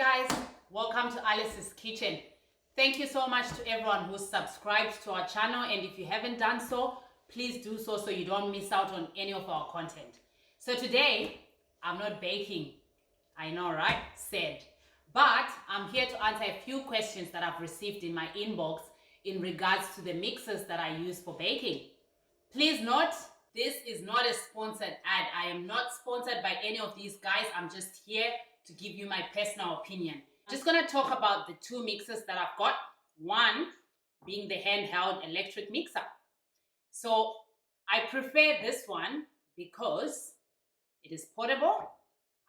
guys, welcome to Alice's Kitchen. Thank you so much to everyone who's subscribed to our channel, and if you haven't done so, please do so you don't miss out on any of our content. So today, I'm not baking. I know, right? Said. But I'm here to answer a few questions that I've received in my inbox in regards to the mixers that I use for baking. Please note, this is not a sponsored ad. I am not sponsored by any of these guys. I'm just here to give you my personal opinion. I'm just gonna talk about the two mixers that I've got. One being the handheld electric mixer. So I prefer this one because it is portable.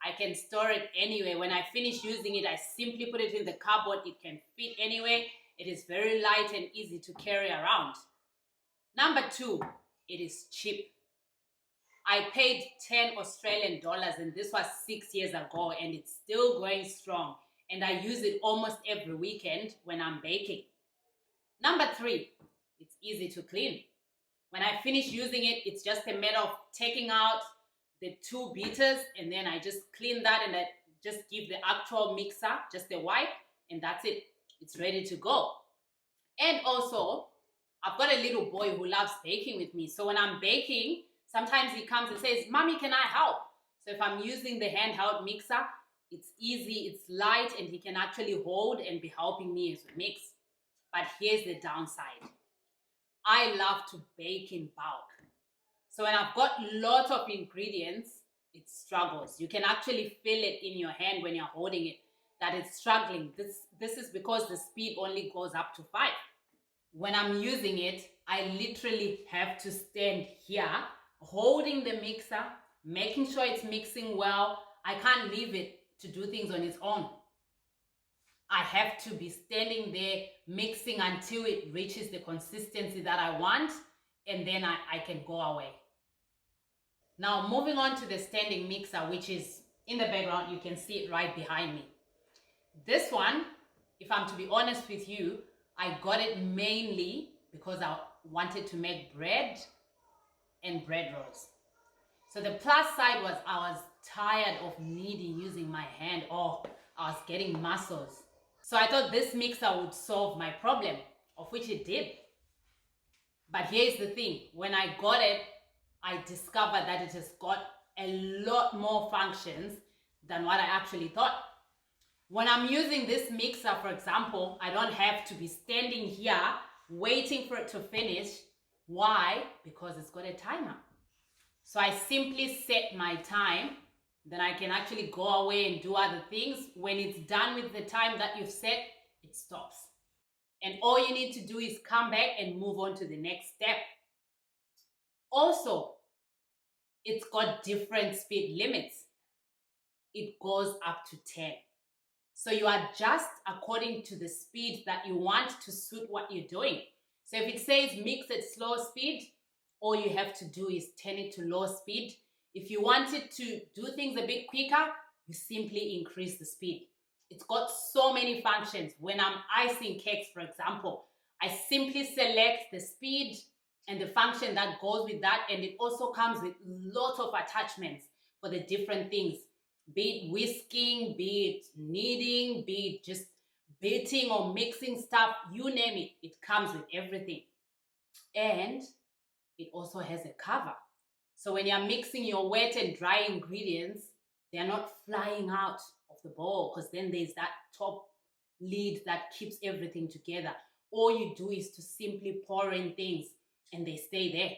I can store it anywhere. When I finish using it, I simply put it in the cupboard. It can fit anywhere. It is very light and easy to carry around. Number two, it is cheap. I paid 10 Australian dollars and this was 6 years ago and it's still going strong. And I use it almost every weekend when I'm baking. Number three, it's easy to clean. When I finish using it, it's just a matter of taking out the two beaters and then I just clean that and I just give the actual mixer just a wipe and that's it. It's ready to go. And also, I've got a little boy who loves baking with me. So when I'm baking, sometimes he comes and says, "Mommy, can I help?" So if I'm using the handheld mixer, it's easy, it's light, and he can actually hold and be helping me as we mix. But here's the downside. I love to bake in bulk. So when I've got lots of ingredients, it struggles. You can actually feel it in your hand when you're holding it, that it's struggling. This is because the speed only goes up to 5. When I'm using it, I literally have to stand here, holding the mixer, making sure it's mixing well. I can't leave it to do things on its own. I have to be standing there mixing until it reaches the consistency that I want, and then I can go away. Now moving on to the standing mixer, which is in the background, you can see it right behind me. This one, if I'm to be honest with you, I got it mainly because I wanted to make bread and bread rolls. So the plus side was I was tired of needing using my hand. I was getting muscles. So I thought this mixer would solve my problem, of which it did. But here's the thing, when I got it, I discovered that it has got a lot more functions than what I actually thought. When I'm using this mixer, for example, I don't have to be standing here waiting for it to finish. Why? Because it's got a timer. So I simply set my time, then I can actually go away and do other things. When it's done with the time that you've set, it stops. And all you need to do is come back and move on to the next step. Also, it's got different speed limits. It goes up to 10. So you adjust according to the speed that you want to suit what you're doing. So if it says mix at slow speed, all you have to do is turn it to low speed. If you want it to do things a bit quicker, you simply increase the speed. It's got so many functions. When I'm icing cakes, for example, I simply select the speed and the function that goes with that, and it also comes with lots of attachments for the different things. Be it whisking, be it kneading, be it just beating or mixing stuff, you name it, it comes with everything. And it also has a cover. So when you're mixing your wet and dry ingredients, they're not flying out of the bowl because then there's that top lid that keeps everything together. All you do is to simply pour in things and they stay there.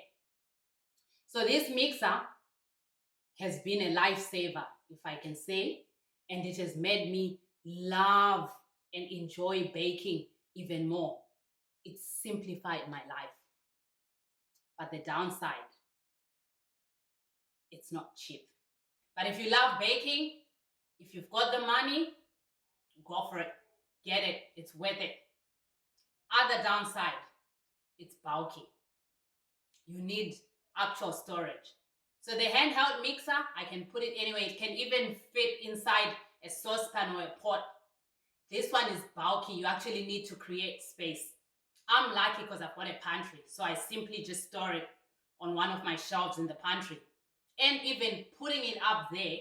So this mixer has been a lifesaver, if I can say, and it has made me love and enjoy baking even more. It's simplified my life. But the downside, it's not cheap. But if you love baking, if you've got the money, go for it. Get it. It's worth it. Other downside, it's bulky. You need actual storage. So the handheld mixer, I can put it anywhere. It can even fit inside a saucepan or a pot. This one is bulky. You actually need to create space. I'm lucky because I've got a pantry. So I simply just store it on one of my shelves in the pantry. And even putting it up there,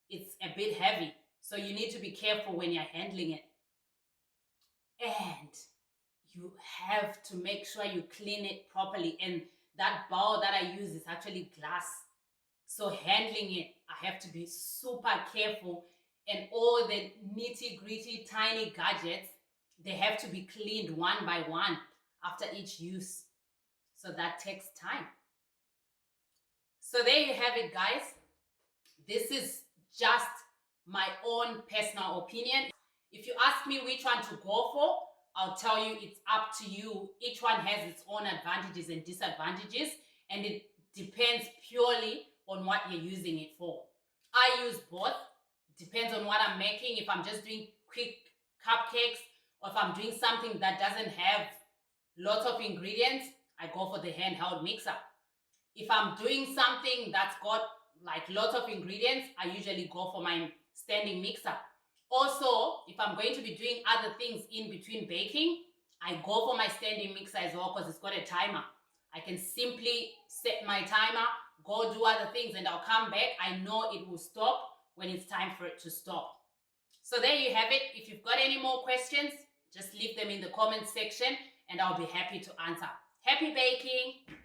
it's a bit heavy. So you need to be careful when you're handling it. And you have to make sure you clean it properly. And that bowl that I use is actually glass. So handling it, I have to be super careful. And all the nitty-gritty tiny gadgets, they have to be cleaned one by one after each use. So that takes time. So there you have it, guys. This is just my own personal opinion. If you ask me which one to go for, I'll tell you it's up to you. Each one has its own advantages and disadvantages, and it depends purely on what you're using it for. I use both. Depends on what I'm making. If I'm just doing quick cupcakes, or if I'm doing something that doesn't have lots of ingredients, I go for the handheld mixer. If I'm doing something that's got like lots of ingredients, I usually go for my standing mixer. Also, if I'm going to be doing other things in between baking, I go for my standing mixer as well because it's got a timer. I can simply set my timer, go do other things, and I'll come back. I know it will stop when it's time for it to stop. So there you have it. If you've got any more questions, just leave them in the comment section and I'll be happy to answer. Happy baking!